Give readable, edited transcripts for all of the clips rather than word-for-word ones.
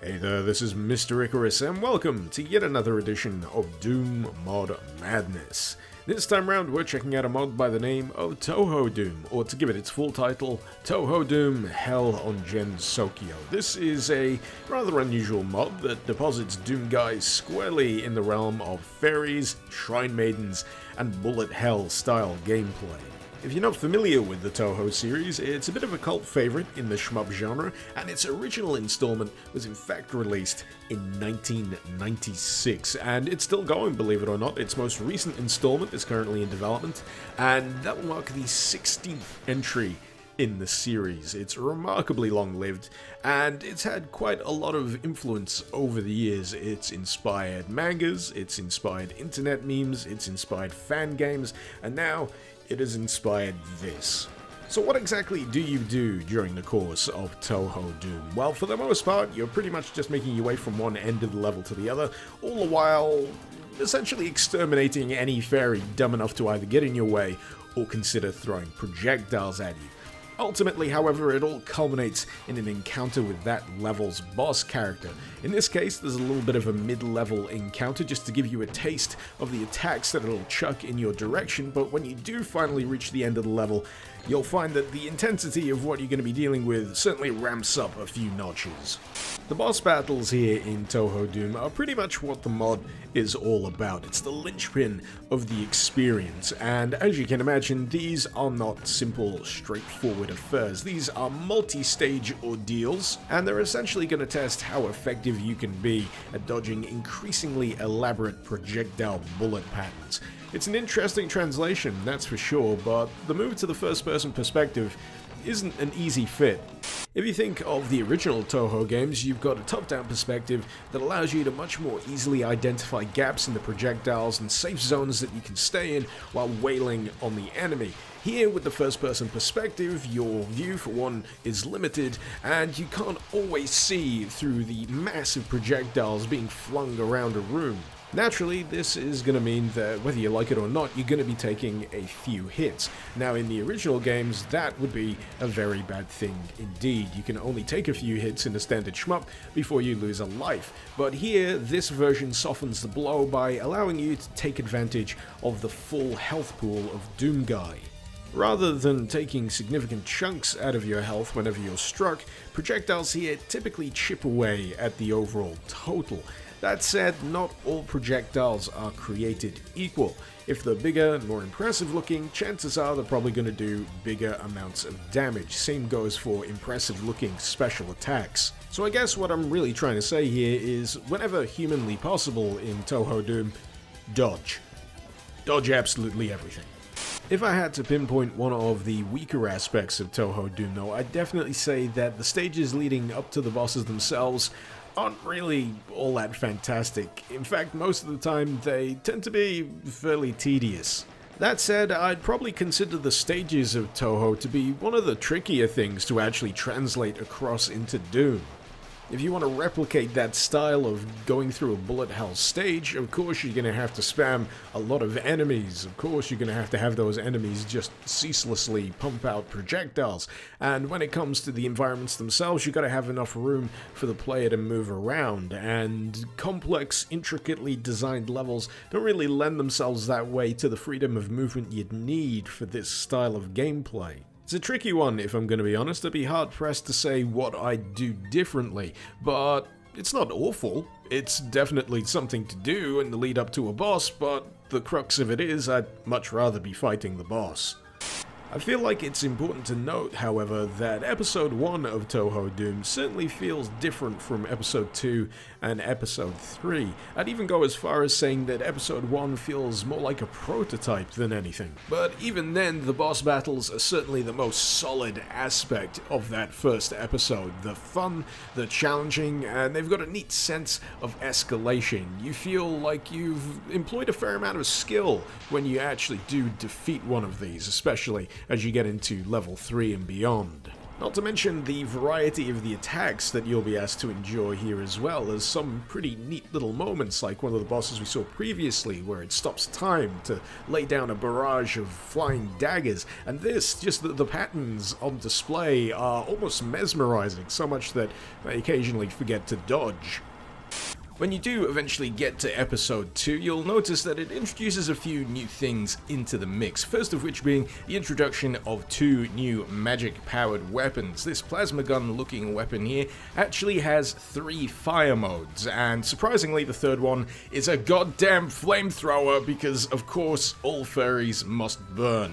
Hey there, this is Mr. Icarus, and welcome to yet another edition of Doom Mod Madness. This time round, we're checking out a mod by the name of Touhou Doom, or to give it its full title, Touhou Doom Hell on Gen Sokyo. This is a rather unusual mod that deposits Doom guys squarely in the realm of fairies, shrine maidens, and bullet hell style gameplay. If you're not familiar with the Touhou series, it's a bit of a cult favorite in the shmup genre, and its original installment was in fact released in 1996, and it's still going, believe it or not. Its most recent installment is currently in development, and that will mark the 16th entry in the series. It's remarkably long-lived, and it's had quite a lot of influence over the years. It's inspired mangas, it's inspired internet memes, it's inspired fan games, and now it has inspired this. So what exactly do you do during the course of Touhou Doom? Well, for the most part, you're pretty much just making your way from one end of the level to the other, all the while essentially exterminating any fairy dumb enough to either get in your way or consider throwing projectiles at you. Ultimately, however, it all culminates in an encounter with that level's boss character. In this case, there's a little bit of a mid-level encounter just to give you a taste of the attacks that it'll chuck in your direction, but when you do finally reach the end of the level, you'll find that the intensity of what you're going to be dealing with certainly ramps up a few notches. The boss battles here in Touhou Doom are pretty much what the mod is all about. It's the linchpin of the experience, and as you can imagine, these are not simple, straightforward affairs. These are multi-stage ordeals, and they're essentially going to test how effective you can be at dodging increasingly elaborate projectile bullet patterns. It's an interesting translation, that's for sure, but the move to the first-person perspective isn't an easy fit. If you think of the original Touhou games, you've got a top-down perspective that allows you to much more easily identify gaps in the projectiles and safe zones that you can stay in while wailing on the enemy. Here, with the first-person perspective, your view, for one, is limited, and you can't always see through the massive projectiles being flung around a room. Naturally, this is going to mean that whether you like it or not, you're going to be taking a few hits. Now, in the original games, that would be a very bad thing indeed. You can only take a few hits in a standard shmup before you lose a life. But here, this version softens the blow by allowing you to take advantage of the full health pool of Doom Guy. Rather than taking significant chunks out of your health whenever you're struck, projectiles here typically chip away at the overall total. That said, not all projectiles are created equal. If they're bigger and more impressive looking, chances are they're probably going to do bigger amounts of damage. Same goes for impressive looking special attacks. So I guess what I'm really trying to say here is, whenever humanly possible in Touhou Doom, dodge. Dodge absolutely everything. If I had to pinpoint one of the weaker aspects of Touhou Doom though, I'd definitely say that the stages leading up to the bosses themselves aren't really all that fantastic. In fact, most of the time they tend to be fairly tedious. That said, I'd probably consider the stages of Touhou to be one of the trickier things to actually translate across into Doom. If you want to replicate that style of going through a bullet hell stage, of course you're going to have to spam a lot of enemies. Of course you're going to have those enemies just ceaselessly pump out projectiles. And when it comes to the environments themselves, you've got to have enough room for the player to move around. And complex, intricately designed levels don't really lend themselves that way to the freedom of movement you'd need for this style of gameplay. It's a tricky one, if I'm going to be honest. I'd be hard-pressed to say what I'd do differently, but it's not awful. It's definitely something to do in the lead up to a boss, but the crux of it is I'd much rather be fighting the boss. I feel like it's important to note, however, that Episode 1 of Touhou Doom certainly feels different from Episode 2 and Episode 3. I'd even go as far as saying that Episode 1 feels more like a prototype than anything. But even then, the boss battles are certainly the most solid aspect of that first episode. They're fun, they're challenging, and they've got a neat sense of escalation. You feel like you've employed a fair amount of skill when you actually do defeat one of these, especially as you get into level 3 and beyond. Not to mention the variety of the attacks that you'll be asked to enjoy here as well, as some pretty neat little moments like one of the bosses we saw previously where it stops time to lay down a barrage of flying daggers, and this, just the patterns on display are almost mesmerizing, so much that I occasionally forget to dodge. When you do eventually get to episode 2, you'll notice that it introduces a few new things into the mix, first of which being the introduction of 2 new magic-powered weapons. This plasma gun-looking weapon here actually has 3 fire modes, and surprisingly the third one is a goddamn flamethrower because, of course, all furries must burn.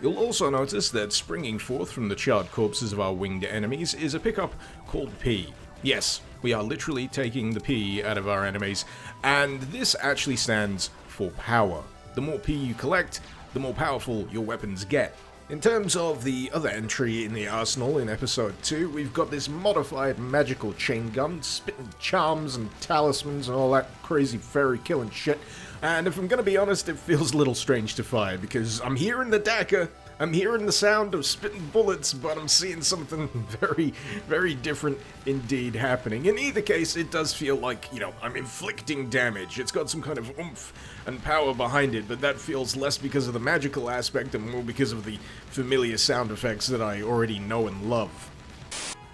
You'll also notice that springing forth from the charred corpses of our winged enemies is a pickup called P. Yes, we are literally taking the P out of our enemies, and this actually stands for power. The more P you collect, the more powerful your weapons get. In terms of the other entry in the arsenal in episode 2, we've got this modified magical chain gun, spitting charms and talismans and all that crazy fairy killing shit. And if I'm gonna be honest, it feels a little strange to fire, because I'm hearing the dagger, I'm hearing the sound of spitting bullets, but I'm seeing something very, very different indeed happening. In either case, it does feel like, you know, I'm inflicting damage. It's got some kind of oomph and power behind it, but that feels less because of the magical aspect and more because of the familiar sound effects that I already know and love.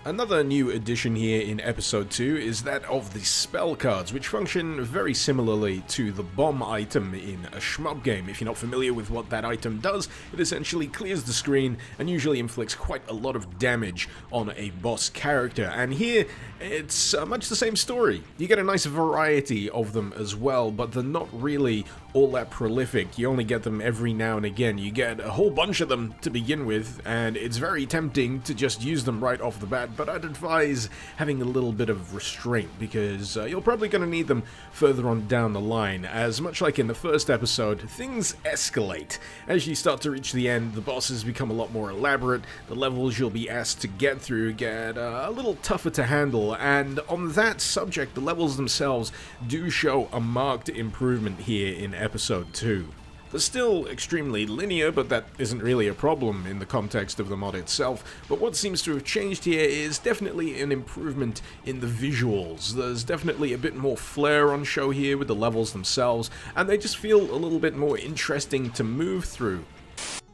Another new addition here in episode 2 is that of the spell cards, which function very similarly to the bomb item in a shmup game. If you're not familiar with what that item does, it essentially clears the screen and usually inflicts quite a lot of damage on a boss character. And here, it's much the same story. You get a nice variety of them as well, but they're not really all that prolific. You only get them every now and again. You get a whole bunch of them to begin with, and it's very tempting to just use them right off the bat, but I'd advise having a little bit of restraint, because you're probably going to need them further on down the line, as much like in the first episode, things escalate. As you start to reach the end, the bosses become a lot more elaborate, the levels you'll be asked to get through get a little tougher to handle, and on that subject, the levels themselves do show a marked improvement here in episode 2. They're still extremely linear, but that isn't really a problem in the context of the mod itself. But what seems to have changed here is definitely an improvement in the visuals. There's definitely a bit more flair on show here with the levels themselves, and they just feel a little bit more interesting to move through.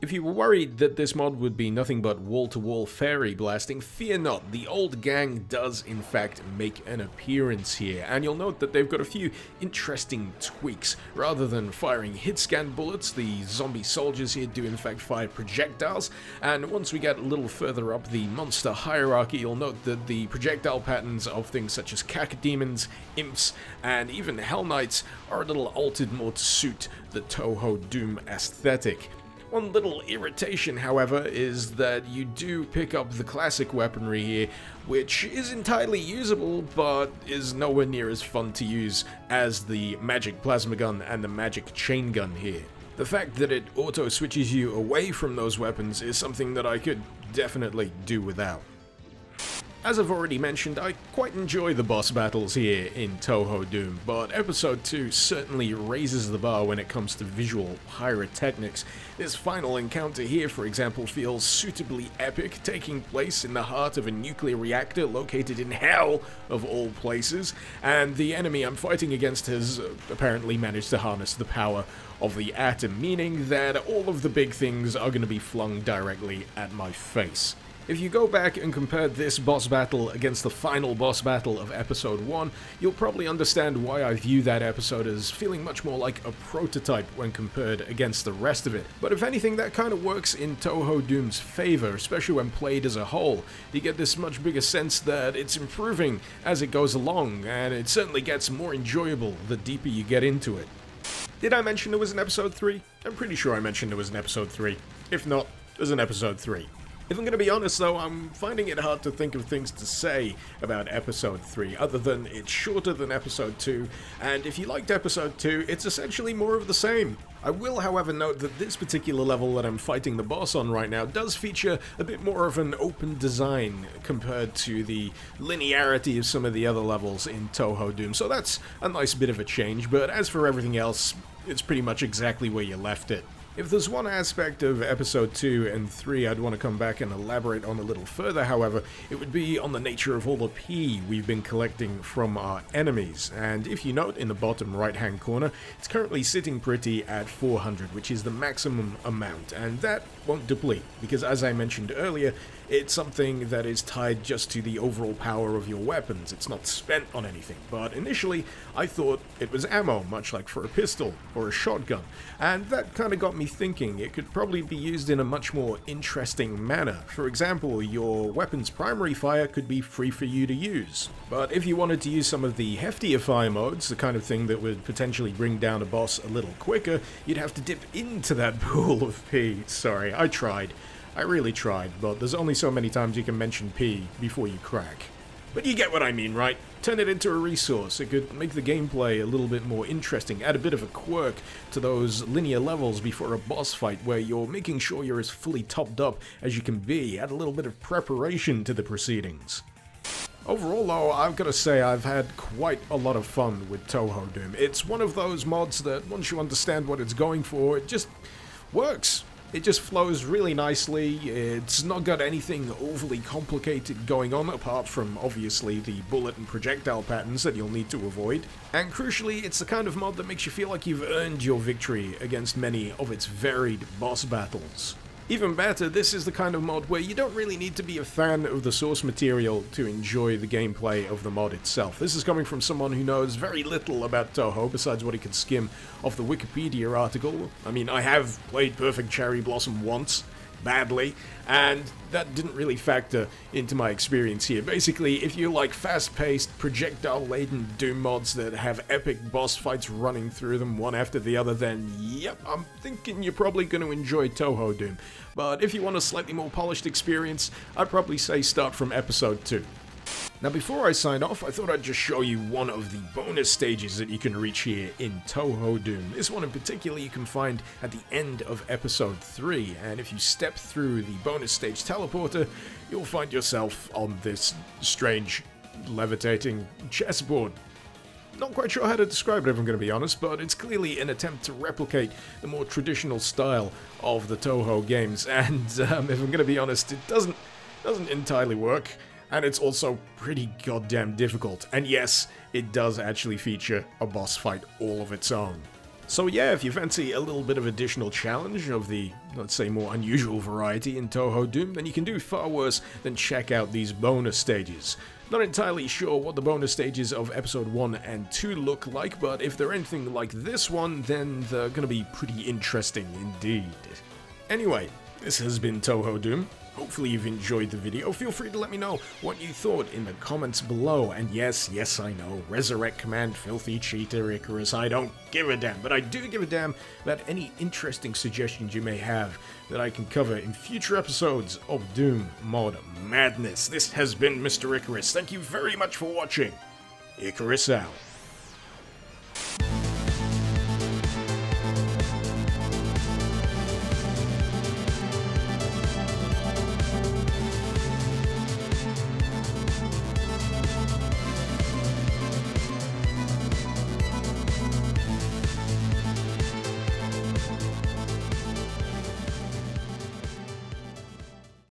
If you were worried that this mod would be nothing but wall-to-wall fairy blasting, fear not, the old gang does in fact make an appearance here, and you'll note that they've got a few interesting tweaks. Rather than firing hit-scan bullets, the zombie soldiers here do in fact fire projectiles, and once we get a little further up the monster hierarchy, you'll note that the projectile patterns of things such as cacodemons, imps, and even hell knights are a little altered more to suit the Touhou Doom aesthetic. One little irritation, however, is that you do pick up the classic weaponry here, which is entirely usable, but is nowhere near as fun to use as the magic plasma gun and the magic chain gun here. The fact that it auto-switches you away from those weapons is something that I could definitely do without. As I've already mentioned, I quite enjoy the boss battles here in Touhou Doom, but episode 2 certainly raises the bar when it comes to visual pyrotechnics. This final encounter here, for example, feels suitably epic, taking place in the heart of a nuclear reactor located in hell, of all places, and the enemy I'm fighting against has apparently managed to harness the power of the atom, meaning that all of the big things are going to be flung directly at my face. If you go back and compare this boss battle against the final boss battle of episode 1, you'll probably understand why I view that episode as feeling much more like a prototype when compared against the rest of it. But if anything, that kind of works in Touhou Doom's favor, especially when played as a whole. You get this much bigger sense that it's improving as it goes along, and it certainly gets more enjoyable the deeper you get into it. Did I mention there was an episode 3? I'm pretty sure I mentioned there was an episode 3. If not, there's an episode 3. If I'm going to be honest though, I'm finding it hard to think of things to say about episode 3, other than it's shorter than episode 2, and if you liked episode 2, it's essentially more of the same. I will, however, note that this particular level that I'm fighting the boss on right now does feature a bit more of an open design compared to the linearity of some of the other levels in Touhou Doom, so that's a nice bit of a change, but as for everything else, it's pretty much exactly where you left it. If there's one aspect of episode 2 and 3 I'd want to come back and elaborate on a little further, however, it would be on the nature of all the P we've been collecting from our enemies. And if you note in the bottom right hand corner, it's currently sitting pretty at 400, which is the maximum amount, and that won't deplete, because as I mentioned earlier, it's something that is tied just to the overall power of your weapons. It's not spent on anything, but initially I thought it was ammo, much like for a pistol or a shotgun, and that kind of got me thinking it could probably be used in a much more interesting manner. For example, your weapon's primary fire could be free for you to use, but if you wanted to use some of the heftier fire modes, the kind of thing that would potentially bring down a boss a little quicker, you'd have to dip into that pool of P. Sorry, I tried. I really tried, but there's only so many times you can mention P before you crack. But you get what I mean, right? Turn it into a resource. It could make the gameplay a little bit more interesting, add a bit of a quirk to those linear levels before a boss fight where you're making sure you're as fully topped up as you can be, add a little bit of preparation to the proceedings. Overall though, I've got to say I've had quite a lot of fun with Touhou Doom. It's one of those mods that once you understand what it's going for, it just works. It just flows really nicely. It's not got anything overly complicated going on apart from obviously the bullet and projectile patterns that you'll need to avoid. And crucially, it's the kind of mod that makes you feel like you've earned your victory against many of its varied boss battles. Even better, this is the kind of mod where you don't really need to be a fan of the source material to enjoy the gameplay of the mod itself. This is coming from someone who knows very little about Touhou besides what he can skim off the Wikipedia article. I mean, I have played Perfect Cherry Blossom once, badly, and that didn't really factor into my experience here. Basically, if you like fast-paced, projectile-laden Doom mods that have epic boss fights running through them one after the other, then yep, I'm thinking you're probably going to enjoy Touhou Doom. But if you want a slightly more polished experience, I'd probably say start from episode 2. Now before I sign off, I thought I'd just show you one of the bonus stages that you can reach here in Touhou Doom. This one in particular you can find at the end of episode 3, and if you step through the bonus stage teleporter, you'll find yourself on this strange levitating chessboard. Not quite sure how to describe it if I'm going to be honest, but it's clearly an attempt to replicate the more traditional style of the Touhou games, and if I'm going to be honest, it doesn't entirely work. And it's also pretty goddamn difficult. And yes, it does actually feature a boss fight all of its own. So yeah, if you fancy a little bit of additional challenge of the, let's say, more unusual variety in Touhou Doom, then you can do far worse than check out these bonus stages. Not entirely sure what the bonus stages of episode 1 and 2 look like, but if they're anything like this one, then they're gonna be pretty interesting indeed. Anyway, this has been Touhou Doom. Hopefully you've enjoyed the video. Feel free to let me know what you thought in the comments below. And yes, I know, resurrect command, filthy cheater, Icarus, I don't give a damn. But I do give a damn about any interesting suggestions you may have that I can cover in future episodes of Doom Mod Madness. This has been Mr. Icarus. Thank you very much for watching. Icarus out.